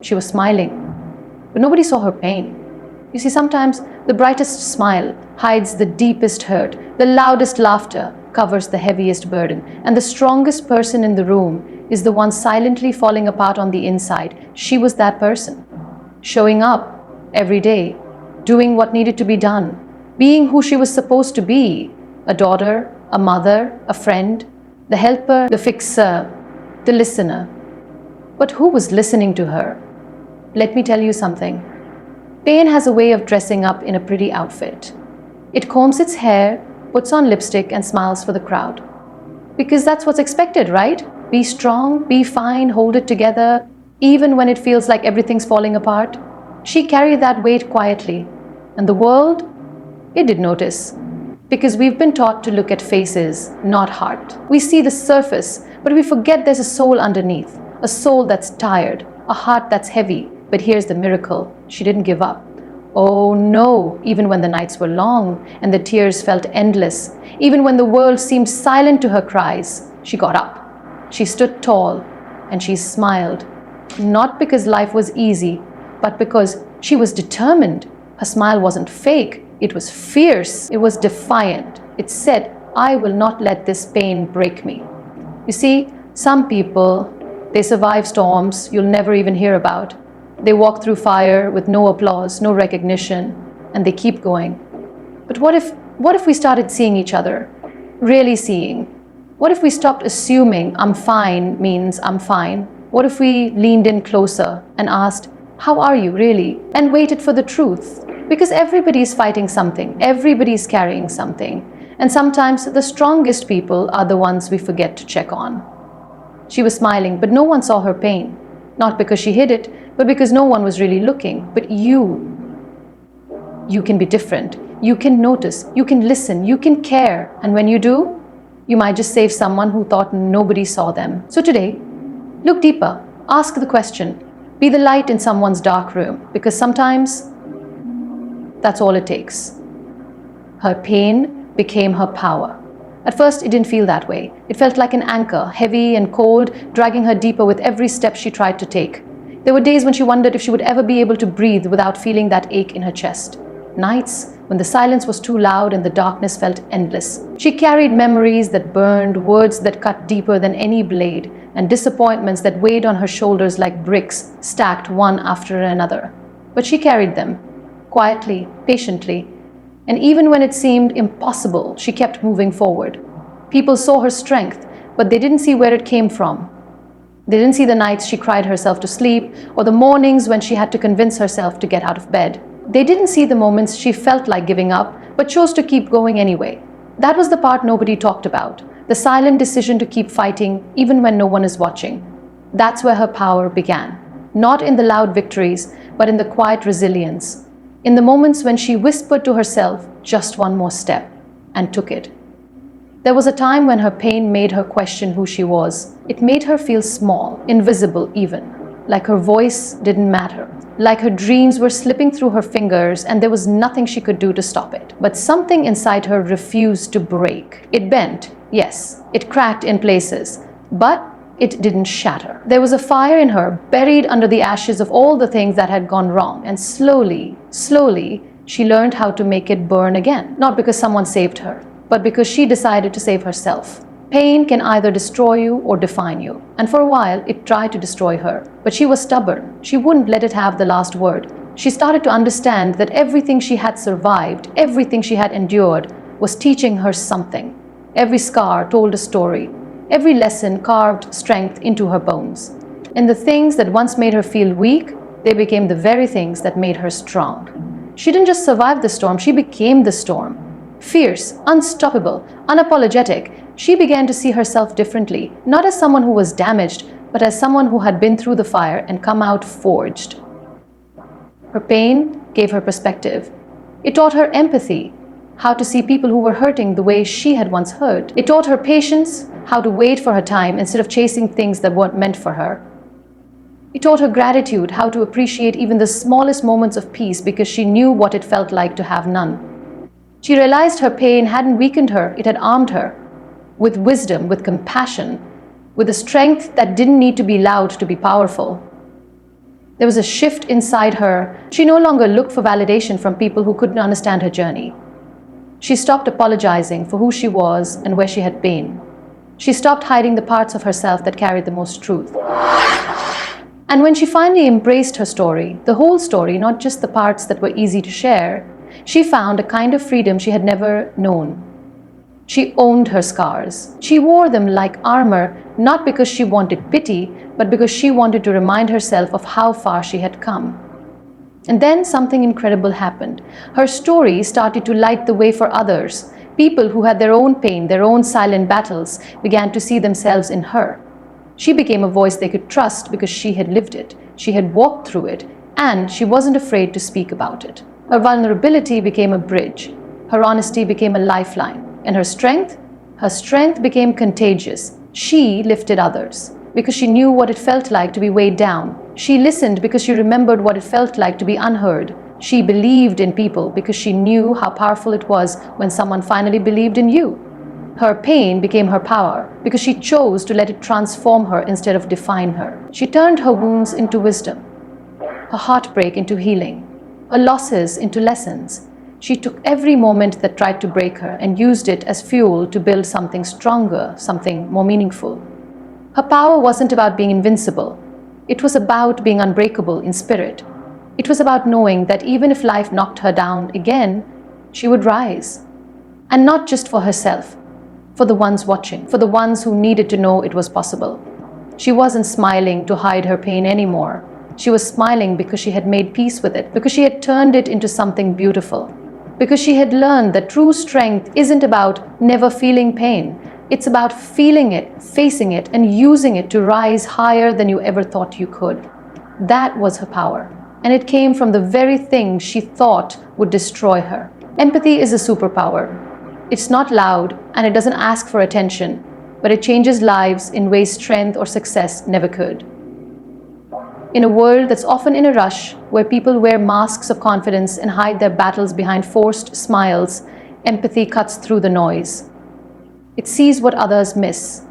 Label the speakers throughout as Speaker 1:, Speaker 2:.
Speaker 1: She was smiling, but nobody saw her pain. You see, sometimes the brightest smile hides the deepest hurt, the loudest laughter covers the heaviest burden, and the strongest person in the room is the one silently falling apart on the inside. She was that person, showing up every day, doing what needed to be done, being who she was supposed to be: a daughter, a mother, a friend, the helper, the fixer, the listener. But who was listening to her? Let me tell you something. Pain has a way of dressing up in a pretty outfit. It combs its hair, puts on lipstick, and smiles for the crowd. Because that's what's expected, right? Be strong, be fine, hold it together, even when it feels like everything's falling apart. She carried that weight quietly, and the world, it did notice. Because we've been taught to look at faces, not heart. We see the surface, but we forget there's a soul underneath, a soul that's tired, a heart that's heavy. But here's the miracle: she didn't give up. Oh no, even when the nights were long and the tears felt endless, even when the world seemed silent to her cries, she got up. She stood tall and she smiled, not because life was easy, but because she was determined. Her smile wasn't fake, it was fierce, it was defiant. It said, "I will not let this pain break me." You see, some people, they survive storms you'll never even hear about. They walk through fire with no applause, no recognition, and they keep going. But what if we started seeing each other? Really seeing? What if we stopped assuming "I'm fine" means "I'm fine"? What if we leaned in closer and asked, "How are you really?" and waited for the truth? Because everybody's fighting something, everybody's carrying something, and sometimes the strongest people are the ones we forget to check on. She was smiling, but no one saw her pain. Not because she hid it, but because no one was really looking. But you can be different. You can notice, you can listen, you can care. And when you do, you might just save someone who thought nobody saw them. So today, look deeper, ask the question, be the light in someone's dark room, because sometimes that's all it takes. Her pain became her power. At first, it didn't feel that way. It felt like an anchor, heavy and cold, dragging her deeper with every step she tried to take. There were days when she wondered if she would ever be able to breathe without feeling that ache in her chest. Nights when the silence was too loud and the darkness felt endless. She carried memories that burned, words that cut deeper than any blade, and disappointments that weighed on her shoulders like bricks stacked one after another. But she carried them, quietly, patiently. And even when it seemed impossible, she kept moving forward. People saw her strength, but they didn't see where it came from. They didn't see the nights she cried herself to sleep, or the mornings when she had to convince herself to get out of bed. They didn't see the moments she felt like giving up, but chose to keep going anyway. That was the part nobody talked about, the silent decision to keep fighting even when no one is watching. That's where her power began. Not in the loud victories, but in the quiet resilience. In the moments when she whispered to herself, "Just one more step," and took it. There was a time when her pain made her question who she was. It made her feel small, invisible even, like her voice didn't matter, like her dreams were slipping through her fingers and there was nothing she could do to stop it. But something inside her refused to break. It bent, yes, it cracked in places, but it didn't shatter. There was a fire in her, buried under the ashes of all the things that had gone wrong. And slowly, she learned how to make it burn again. Not because someone saved her, but because she decided to save herself. Pain can either destroy you or define you. And for a while, it tried to destroy her. But she was stubborn. She wouldn't let it have the last word. She started to understand that everything she had survived, everything she had endured, was teaching her something. Every scar told a story. Every lesson carved strength into her bones. And the things that once made her feel weak, they became the very things that made her strong. She didn't just survive the storm, she became the storm. Fierce, unstoppable, unapologetic, she began to see herself differently, not as someone who was damaged, but as someone who had been through the fire and come out forged. Her pain gave her perspective. It taught her empathy, how to see people who were hurting the way she had once hurt. It taught her patience, how to wait for her time instead of chasing things that weren't meant for her. It taught her gratitude, how to appreciate even the smallest moments of peace because she knew what it felt like to have none. She realized her pain hadn't weakened her, it had armed her. With wisdom, with compassion, with a strength that didn't need to be loud to be powerful. There was a shift inside her. She no longer looked for validation from people who couldn't understand her journey. She stopped apologizing for who she was and where she had been. She stopped hiding the parts of herself that carried the most truth. And when she finally embraced her story, the whole story, not just the parts that were easy to share, she found a kind of freedom she had never known. She owned her scars. She wore them like armor, not because she wanted pity, but because she wanted to remind herself of how far she had come. And then something incredible happened. Her story started to light the way for others. People who had their own pain, their own silent battles, began to see themselves in her. She became a voice they could trust because she had lived it, she had walked through it, and she wasn't afraid to speak about it. Her vulnerability became a bridge. Her honesty became a lifeline. And her strength became contagious. She lifted others because she knew what it felt like to be weighed down. She listened because she remembered what it felt like to be unheard. She believed in people because she knew how powerful it was when someone finally believed in you. Her pain became her power because she chose to let it transform her instead of define her. She turned her wounds into wisdom, her heartbreak into healing, her losses into lessons. She took every moment that tried to break her and used it as fuel to build something stronger, something more meaningful. Her power wasn't about being invincible. It was about being unbreakable in spirit. It was about knowing that even if life knocked her down again, she would rise. And not just for herself, for the ones watching, for the ones who needed to know it was possible. She wasn't smiling to hide her pain anymore. She was smiling because she had made peace with it, because she had turned it into something beautiful. Because she had learned that true strength isn't about never feeling pain. It's about feeling it, facing it, and using it to rise higher than you ever thought you could. That was her power. And it came from the very thing she thought would destroy her. Empathy is a superpower. It's not loud and it doesn't ask for attention, but it changes lives in ways strength or success never could. In a world that's often in a rush, where people wear masks of confidence and hide their battles behind forced smiles, empathy cuts through the noise. It sees what others miss.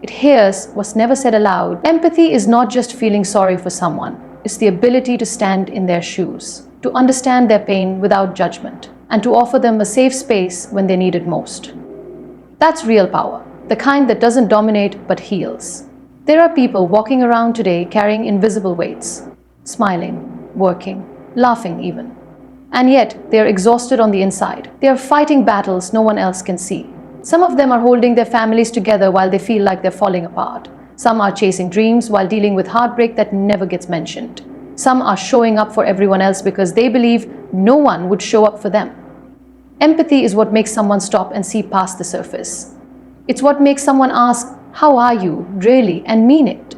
Speaker 1: It hears what's never said aloud. Empathy is not just feeling sorry for someone. It's the ability to stand in their shoes, to understand their pain without judgment, and to offer them a safe space when they need it most. That's real power, the kind that doesn't dominate but heals. There are people walking around today carrying invisible weights, smiling, working, laughing even. And yet, they are exhausted on the inside. They are fighting battles no one else can see. Some of them are holding their families together while they feel like they're falling apart. Some are chasing dreams while dealing with heartbreak that never gets mentioned. Some are showing up for everyone else because they believe no one would show up for them. Empathy is what makes someone stop and see past the surface. It's what makes someone ask, "How are you?" really, and mean it.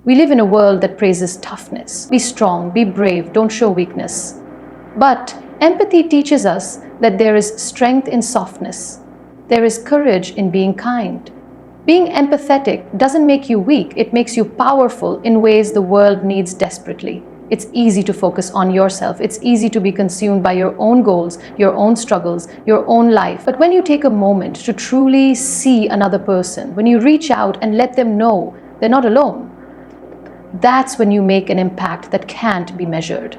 Speaker 1: We live in a world that praises toughness. Be strong, be brave, don't show weakness. But empathy teaches us that there is strength in softness. There is courage in being kind. Being empathetic doesn't make you weak, it makes you powerful in ways the world needs desperately. It's easy to focus on yourself. It's easy to be consumed by your own goals, your own struggles, your own life. But when you take a moment to truly see another person, when you reach out and let them know they're not alone, that's when you make an impact that can't be measured.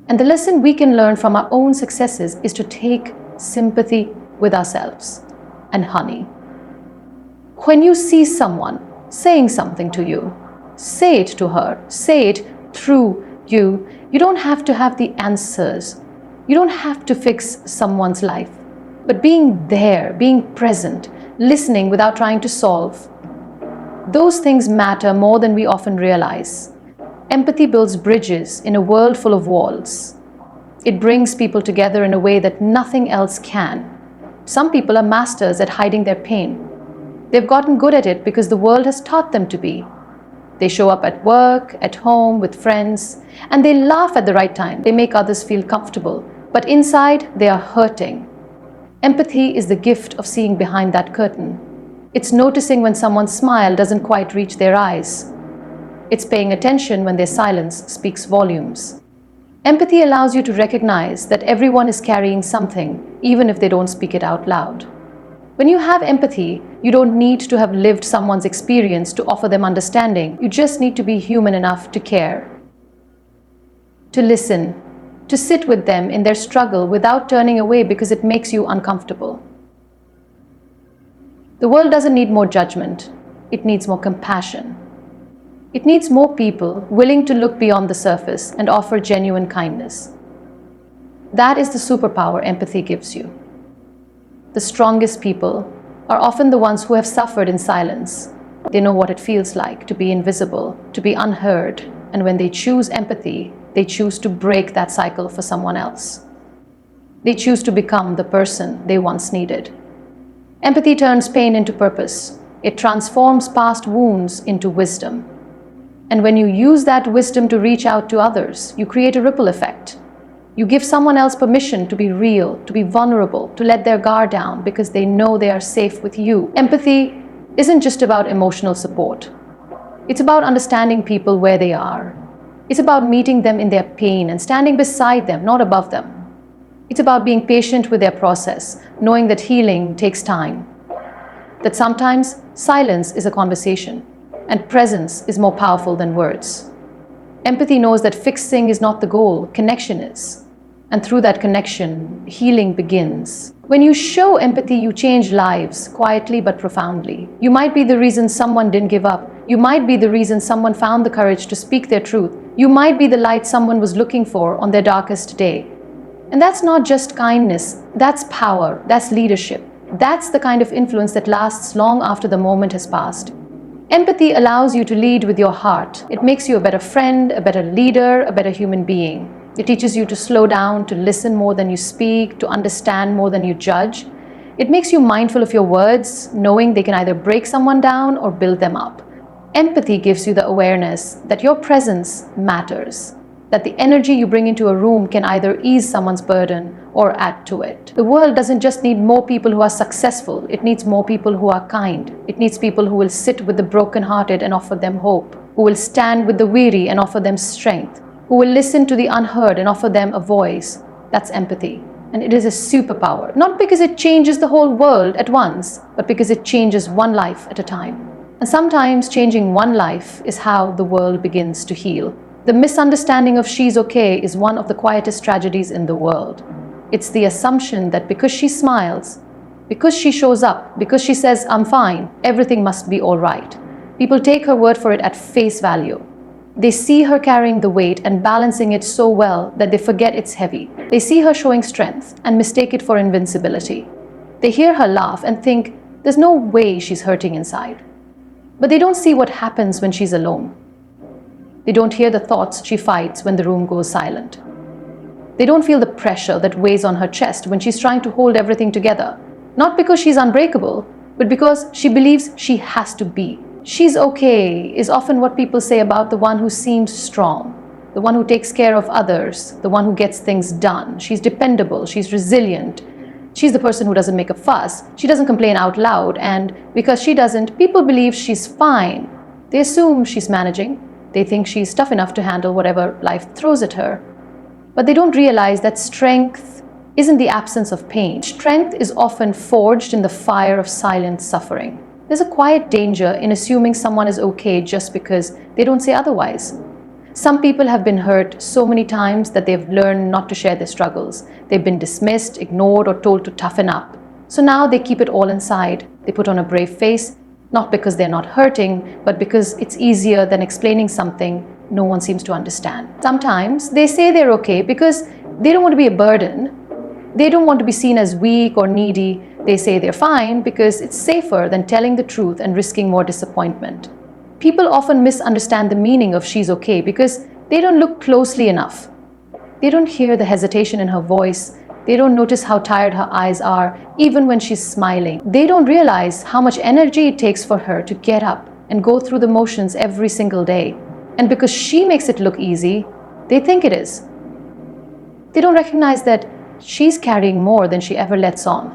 Speaker 1: And the lesson we can learn from our own successes is to take sympathy with ourselves. And honey, when you see someone saying something to you, say it to her, say it through you. You don't have to have the answers. You don't have to fix someone's life. But being there, being present, listening without trying to solve, those things matter more than we often realize. Empathy builds bridges in a world full of walls. It brings people together in a way that nothing else can. Some people are masters at hiding their pain. They've gotten good at it because the world has taught them to be. They show up at work, at home, with friends, and they laugh at the right time. They make others feel comfortable, but inside they are hurting. Empathy is the gift of seeing behind that curtain. It's noticing when someone's smile doesn't quite reach their eyes. It's paying attention when their silence speaks volumes. Empathy allows you to recognize that everyone is carrying something, even if they don't speak it out loud. When you have empathy, You don't need to have lived someone's experience to offer them understanding. You just need to be human enough to care, to listen, to sit with them in their struggle without turning away because it makes you uncomfortable. The world doesn't need more judgment. It needs more compassion. It needs more people willing to look beyond the surface and offer genuine kindness. That is the superpower empathy gives you. The strongest people are often the ones who have suffered in silence. They know what it feels like to be invisible, to be unheard, and when they choose empathy, they choose to break that cycle for someone else. They choose to become the person they once needed. Empathy turns pain into purpose. It transforms past wounds into wisdom. And when you use that wisdom to reach out to others, you create a ripple effect. You give someone else permission to be real, to be vulnerable, to let their guard down because they know they are safe with you. Empathy isn't just about emotional support. It's about understanding people where they are. It's about meeting them in their pain and standing beside them, not above them. It's about being patient with their process, knowing that healing takes time. That sometimes silence is a conversation, and presence is more powerful than words. Empathy knows that fixing is not the goal, connection is. And through that connection, healing begins. When you show empathy, you change lives, quietly but profoundly. You might be the reason someone didn't give up. You might be the reason someone found the courage to speak their truth. You might be the light someone was looking for on their darkest day. And that's not just kindness, that's power, that's leadership. That's the kind of influence that lasts long after the moment has passed. Empathy allows you to lead with your heart. It makes you a better friend, a better leader, a better human being. It teaches you to slow down, to listen more than you speak, to understand more than you judge. It makes you mindful of your words, knowing they can either break someone down or build them up. Empathy gives you the awareness that your presence matters, that the energy you bring into a room can either ease someone's burden or add to it. The world doesn't just need more people who are successful, it needs more people who are kind. It needs people who will sit with the brokenhearted and offer them hope, who will stand with the weary and offer them strength, who will listen to the unheard and offer them a voice. That's empathy. And it is a superpower, not because it changes the whole world at once, but because it changes one life at a time. And sometimes changing one life is how the world begins to heal. The misunderstanding of she's okay is one of the quietest tragedies in the world. It's the assumption that because she smiles, because she shows up, because she says, "I'm fine," everything must be all right. People take her word for it at face value. They see her carrying the weight and balancing it so well that they forget it's heavy. They see her showing strength and mistake it for invincibility. They hear her laugh and think, there's no way she's hurting inside. But they don't see what happens when she's alone. They don't hear the thoughts she fights when the room goes silent. They don't feel the pressure that weighs on her chest when she's trying to hold everything together. Not because she's unbreakable, but because she believes she has to be. She's okay is often what people say about the one who seems strong, the one who takes care of others, the one who gets things done. She's dependable, she's resilient. She's the person who doesn't make a fuss. She doesn't complain out loud, and because she doesn't, people believe she's fine. They assume she's managing. They think she's tough enough to handle whatever life throws at her. But they don't realize that strength isn't the absence of pain. Strength is often forged in the fire of silent suffering. There's a quiet danger in assuming someone is okay just because they don't say otherwise. Some people have been hurt so many times that they've learned not to share their struggles. They've been dismissed, ignored, or told to toughen up. So now they keep it all inside. They put on a brave face, not because they're not hurting, but because it's easier than explaining something no one seems to understand. Sometimes they say they're okay because they don't want to be a burden. They don't want to be seen as weak or needy. They say they're fine because it's safer than telling the truth and risking more disappointment. People often misunderstand the meaning of she's okay because they don't look closely enough. They don't hear the hesitation in her voice. They don't notice how tired her eyes are, even when she's smiling. They don't realize how much energy it takes for her to get up and go through the motions every single day. And because she makes it look easy, they think it is. They don't recognize that she's carrying more than she ever lets on.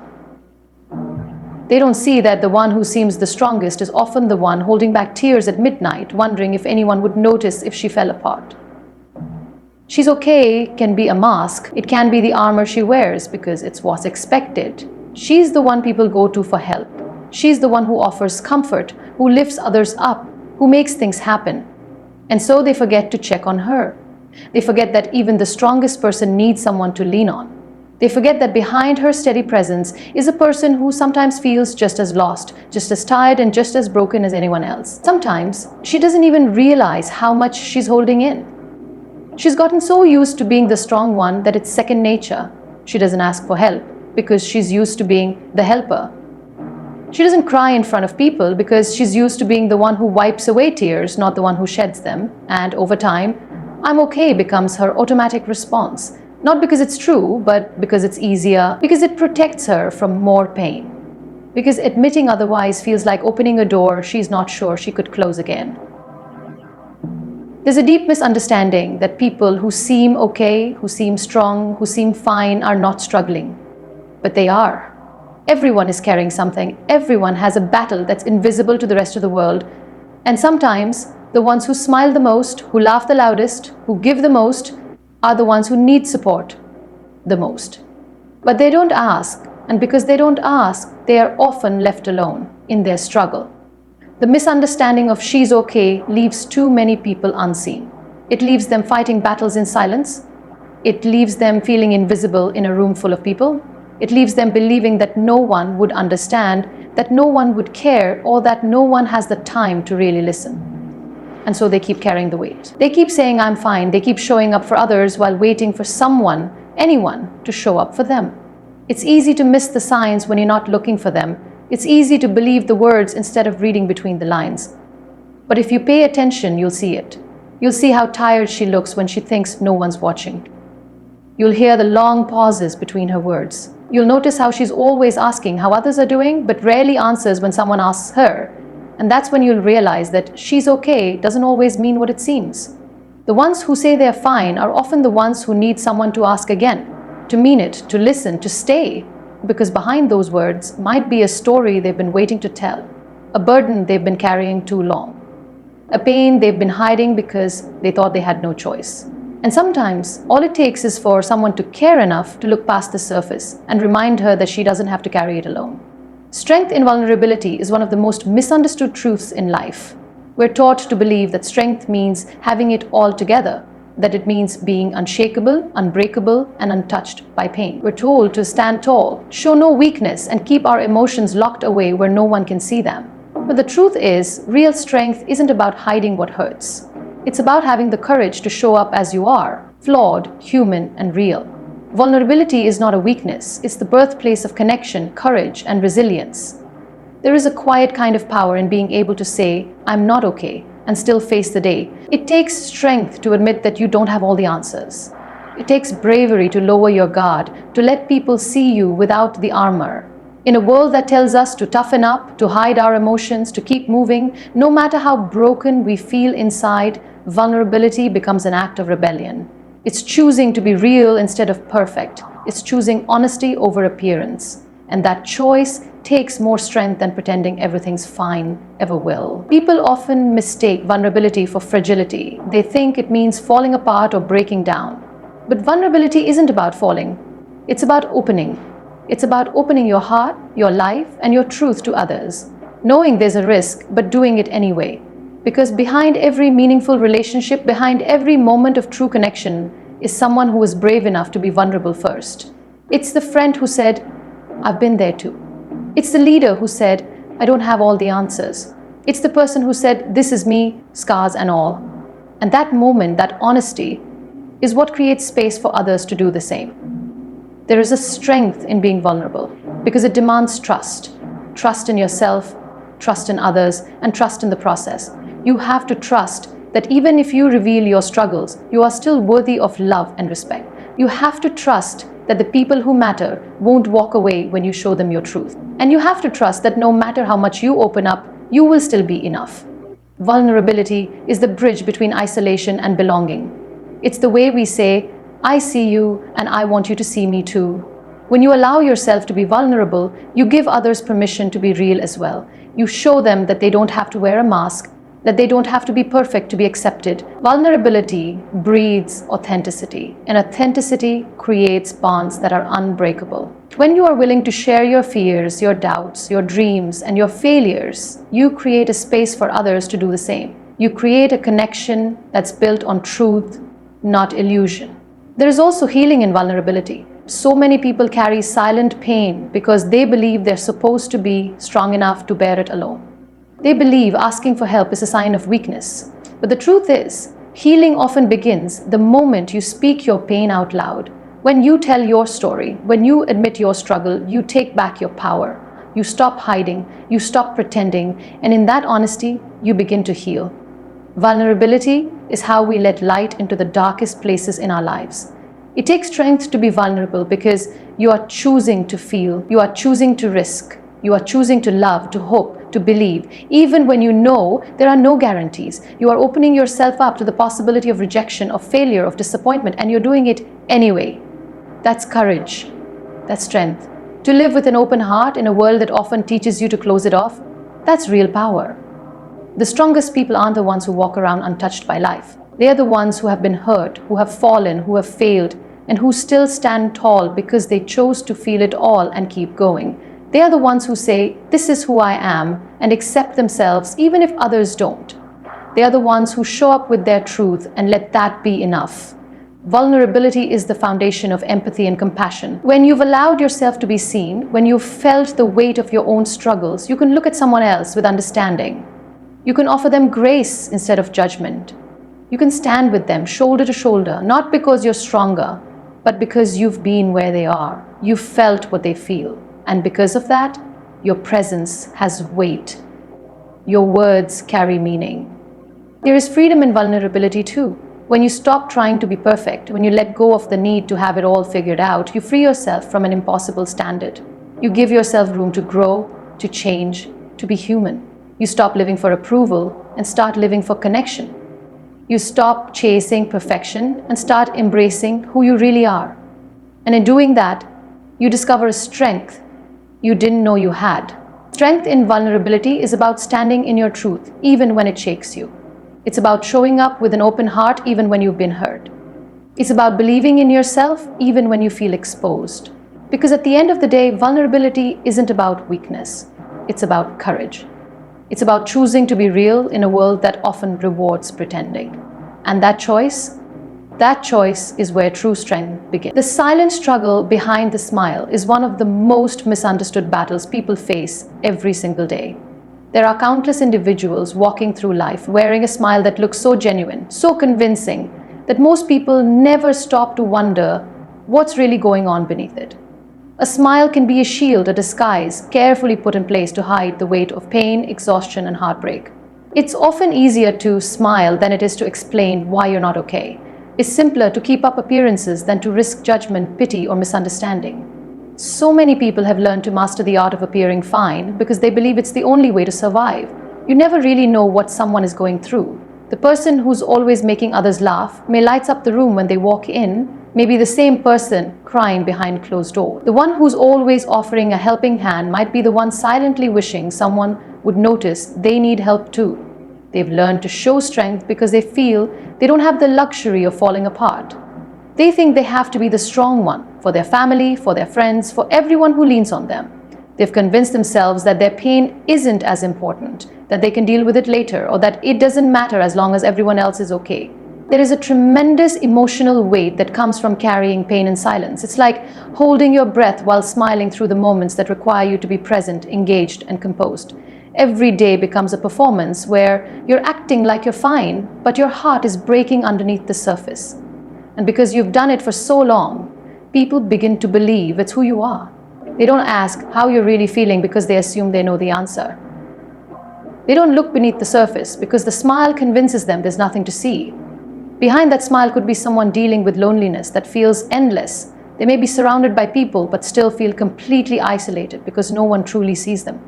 Speaker 1: They don't see that the one who seems the strongest is often the one holding back tears at midnight, wondering if anyone would notice if she fell apart. She's okay can be a mask. It can be the armor she wears because it's what's expected. She's the one people go to for help. She's the one who offers comfort, who lifts others up, who makes things happen. And so they forget to check on her. They forget that even the strongest person needs someone to lean on. They forget that behind her steady presence is a person who sometimes feels just as lost, just as tired, and just as broken as anyone else. Sometimes she doesn't even realize how much she's holding in. She's gotten so used to being the strong one that it's second nature. She doesn't ask for help because she's used to being the helper. She doesn't cry in front of people because she's used to being the one who wipes away tears, not the one who sheds them. And over time, "I'm okay" becomes her automatic response. Not because it's true, but because it's easier, because it protects her from more pain. Because admitting otherwise feels like opening a door she's not sure she could close again. There's a deep misunderstanding that people who seem okay, who seem strong, who seem fine are not struggling. But they are. Everyone is carrying something. Everyone has a battle that's invisible to the rest of the world. And sometimes the ones who smile the most, who laugh the loudest, who give the most, are the ones who need support the most. But they don't ask, and because they don't ask, they are often left alone in their struggle. The misunderstanding of "she's okay" leaves too many people unseen. It leaves them fighting battles in silence. It leaves them feeling invisible in a room full of people. It leaves them believing that no one would understand, that no one would care, or that no one has the time to really listen. And so they keep carrying the weight. They keep saying "I'm fine." They keep showing up for others while waiting for someone, anyone, to show up for them. It's easy to miss the signs when you're not looking for them. It's easy to believe the words instead of reading between the lines. But if you pay attention, you'll see it. You'll see how tired she looks when she thinks no one's watching. You'll hear the long pauses between her words. You'll notice how she's always asking how others are doing, but rarely answers when someone asks her. And that's when you'll realize that "she's okay" doesn't always mean what it seems. The ones who say they're fine are often the ones who need someone to ask again, to mean it, to listen, to stay. Because behind those words might be a story they've been waiting to tell, a burden they've been carrying too long, a pain they've been hiding because they thought they had no choice. And sometimes all it takes is for someone to care enough to look past the surface and remind her that she doesn't have to carry it alone. Strength in vulnerability is one of the most misunderstood truths in life. We're taught to believe that strength means having it all together, that it means being unshakable, unbreakable, and untouched by pain. We're told to stand tall, show no weakness, and keep our emotions locked away where no one can see them. But the truth is, real strength isn't about hiding what hurts. It's about having the courage to show up as you are, flawed, human, and real. Vulnerability is not a weakness. It's the birthplace of connection, courage, and resilience. There is a quiet kind of power in being able to say, "I'm not okay," and still face the day. It takes strength to admit that you don't have all the answers. It takes bravery to lower your guard, to let people see you without the armor. In a world that tells us to toughen up, to hide our emotions, to keep moving, no matter how broken we feel inside, vulnerability becomes an act of rebellion. It's choosing to be real instead of perfect. It's choosing honesty over appearance. And that choice takes more strength than pretending everything's fine ever will. People often mistake vulnerability for fragility. They think it means falling apart or breaking down. But vulnerability isn't about falling. It's about opening. It's about opening your heart, your life, and your truth to others. Knowing there's a risk, but doing it anyway. Because behind every meaningful relationship, behind every moment of true connection, is someone who is brave enough to be vulnerable first. It's the friend who said, "I've been there too." It's the leader who said, "I don't have all the answers." It's the person who said, "This is me, scars and all." And that moment, that honesty, is what creates space for others to do the same. There is a strength in being vulnerable because it demands trust. Trust in yourself, trust in others, and trust in the process. You have to trust that even if you reveal your struggles, you are still worthy of love and respect. You have to trust that the people who matter won't walk away when you show them your truth. And you have to trust that no matter how much you open up, you will still be enough. Vulnerability is the bridge between isolation and belonging. It's the way we say, "I see you and I want you to see me too." When you allow yourself to be vulnerable, you give others permission to be real as well. You show them that they don't have to wear a mask, that they don't have to be perfect to be accepted. Vulnerability breeds authenticity, and authenticity creates bonds that are unbreakable. When you are willing to share your fears, your doubts, your dreams, and your failures, you create a space for others to do the same. You create a connection that's built on truth, not illusion. There is also healing in vulnerability. So many people carry silent pain because they believe they're supposed to be strong enough to bear it alone. They believe asking for help is a sign of weakness. But the truth is, healing often begins the moment you speak your pain out loud. When you tell your story, when you admit your struggle, you take back your power. You stop hiding, you stop pretending, and in that honesty, you begin to heal. Vulnerability is how we let light into the darkest places in our lives. It takes strength to be vulnerable because you are choosing to feel, you are choosing to risk, you are choosing to love, to hope, to believe, even when you know there are no guarantees. You are opening yourself up to the possibility of rejection, of failure, of disappointment, and you're doing it anyway. That's courage. That's strength. To live with an open heart in a world that often teaches you to close it off, that's real power. The strongest people aren't the ones who walk around untouched by life. They are the ones who have been hurt, who have fallen, who have failed, and who still stand tall because they chose to feel it all and keep going. They are the ones who say, "This is who I am," and accept themselves even if others don't. They are the ones who show up with their truth and let that be enough. Vulnerability is the foundation of empathy and compassion. When you've allowed yourself to be seen, when you've felt the weight of your own struggles, you can look at someone else with understanding. You can offer them grace instead of judgment. You can stand with them shoulder to shoulder, not because you're stronger, but because you've been where they are. You've felt what they feel. And because of that, your presence has weight. Your words carry meaning. There is freedom in vulnerability too. When you stop trying to be perfect, when you let go of the need to have it all figured out, you free yourself from an impossible standard. You give yourself room to grow, to change, to be human. You stop living for approval and start living for connection. You stop chasing perfection and start embracing who you really are. And in doing that, you discover a strength you didn't know you had. Strength in vulnerability is about standing in your truth, even when it shakes you. It's about showing up with an open heart even when you've been hurt. It's about believing in yourself even when you feel exposed. Because at the end of the day, vulnerability isn't about weakness. It's about courage. It's about choosing to be real in a world that often rewards pretending. And that choice is where true strength begins. The silent struggle behind the smile is one of the most misunderstood battles people face every single day. There are countless individuals walking through life wearing a smile that looks so genuine, so convincing, that most people never stop to wonder what's really going on beneath it. A smile can be a shield, a disguise, carefully put in place to hide the weight of pain, exhaustion, and heartbreak. It's often easier to smile than it is to explain why you're not okay. It's simpler to keep up appearances than to risk judgment, pity, or misunderstanding. So many people have learned to master the art of appearing fine because they believe it's the only way to survive. You never really know what someone is going through. The person who's always making others laugh may light up the room when they walk in, may be the same person crying behind closed doors. The one who's always offering a helping hand might be the one silently wishing someone would notice they need help too. They've learned to show strength because they feel they don't have the luxury of falling apart. They think they have to be the strong one for their family, for their friends, for everyone who leans on them. They've convinced themselves that their pain isn't as important, that they can deal with it later, or that it doesn't matter as long as everyone else is okay. There is a tremendous emotional weight that comes from carrying pain in silence. It's like holding your breath while smiling through the moments that require you to be present, engaged, and composed. Every day becomes a performance where you're acting like you're fine, but your heart is breaking underneath the surface. And because you've done it for so long, people begin to believe it's who you are. They don't ask how you're really feeling because they assume they know the answer. They don't look beneath the surface because the smile convinces them there's nothing to see. Behind that smile could be someone dealing with loneliness that feels endless. They may be surrounded by people but still feel completely isolated because no one truly sees them.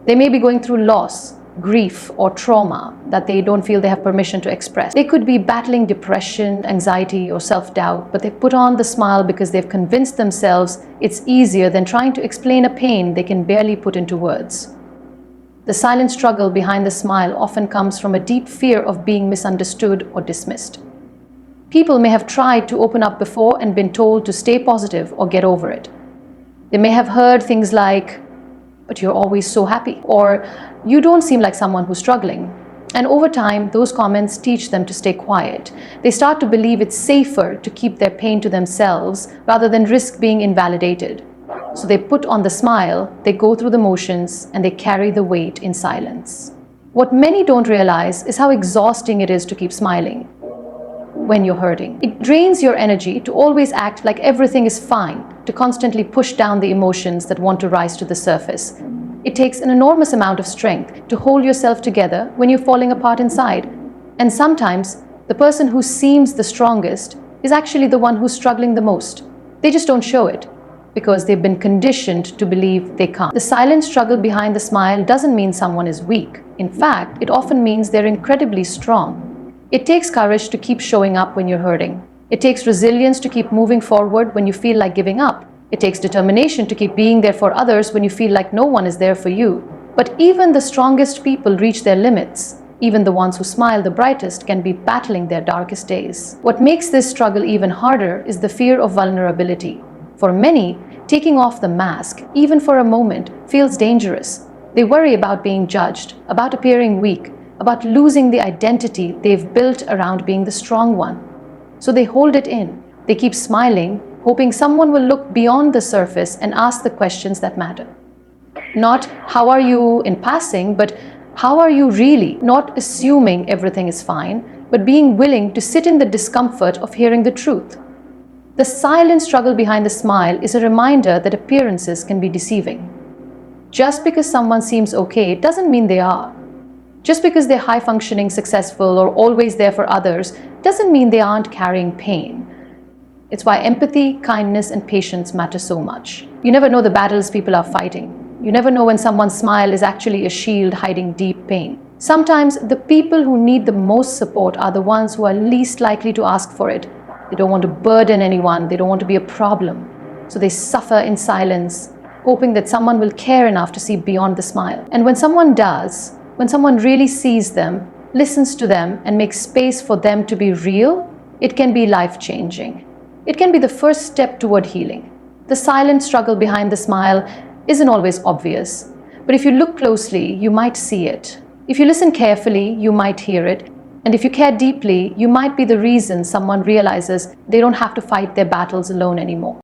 Speaker 1: They may be going through loss, grief, or trauma that they don't feel they have permission to express. They could be battling depression, anxiety, or self-doubt, but they put on the smile because they've convinced themselves it's easier than trying to explain a pain they can barely put into words. The silent struggle behind the smile often comes from a deep fear of being misunderstood or dismissed. People may have tried to open up before and been told to stay positive or get over it. They may have heard things like, "But you're always so happy," or "You don't seem like someone who's struggling." And over time, those comments teach them to stay quiet. They start to believe it's safer to keep their pain to themselves rather than risk being invalidated. So they put on the smile, they go through the motions, and they carry the weight in silence. What many don't realize is how exhausting it is to keep smiling when you're hurting. It drains your energy to always act like everything is fine, to constantly push down the emotions that want to rise to the surface. It takes an enormous amount of strength to hold yourself together when you're falling apart inside. And sometimes, the person who seems the strongest is actually the one who's struggling the most. They just don't show it, because they've been conditioned to believe they can't. The silent struggle behind the smile doesn't mean someone is weak. In fact, it often means they're incredibly strong. It takes courage to keep showing up when you're hurting. It takes resilience to keep moving forward when you feel like giving up. It takes determination to keep being there for others when you feel like no one is there for you. But even the strongest people reach their limits. Even the ones who smile the brightest can be battling their darkest days. What makes this struggle even harder is the fear of vulnerability. For many, taking off the mask, even for a moment, feels dangerous. They worry about being judged, about appearing weak, about losing the identity they've built around being the strong one. So they hold it in. They keep smiling, hoping someone will look beyond the surface and ask the questions that matter. Not "How are you?" in passing, but "How are you really?" Not assuming everything is fine, but being willing to sit in the discomfort of hearing the truth. The silent struggle behind the smile is a reminder that appearances can be deceiving. Just because someone seems okay doesn't mean they are. Just because they're high-functioning, successful, or always there for others doesn't mean they aren't carrying pain. It's why empathy, kindness, and patience matter so much. You never know the battles people are fighting. You never know when someone's smile is actually a shield hiding deep pain. Sometimes the people who need the most support are the ones who are least likely to ask for it. They don't want to burden anyone. They don't want to be a problem. So they suffer in silence, hoping that someone will care enough to see beyond the smile. And when someone does, when someone really sees them, listens to them, and makes space for them to be real, it can be life-changing. It can be the first step toward healing. The silent struggle behind the smile isn't always obvious, but if you look closely, you might see it. If you listen carefully, you might hear it. And if you care deeply, you might be the reason someone realizes they don't have to fight their battles alone anymore.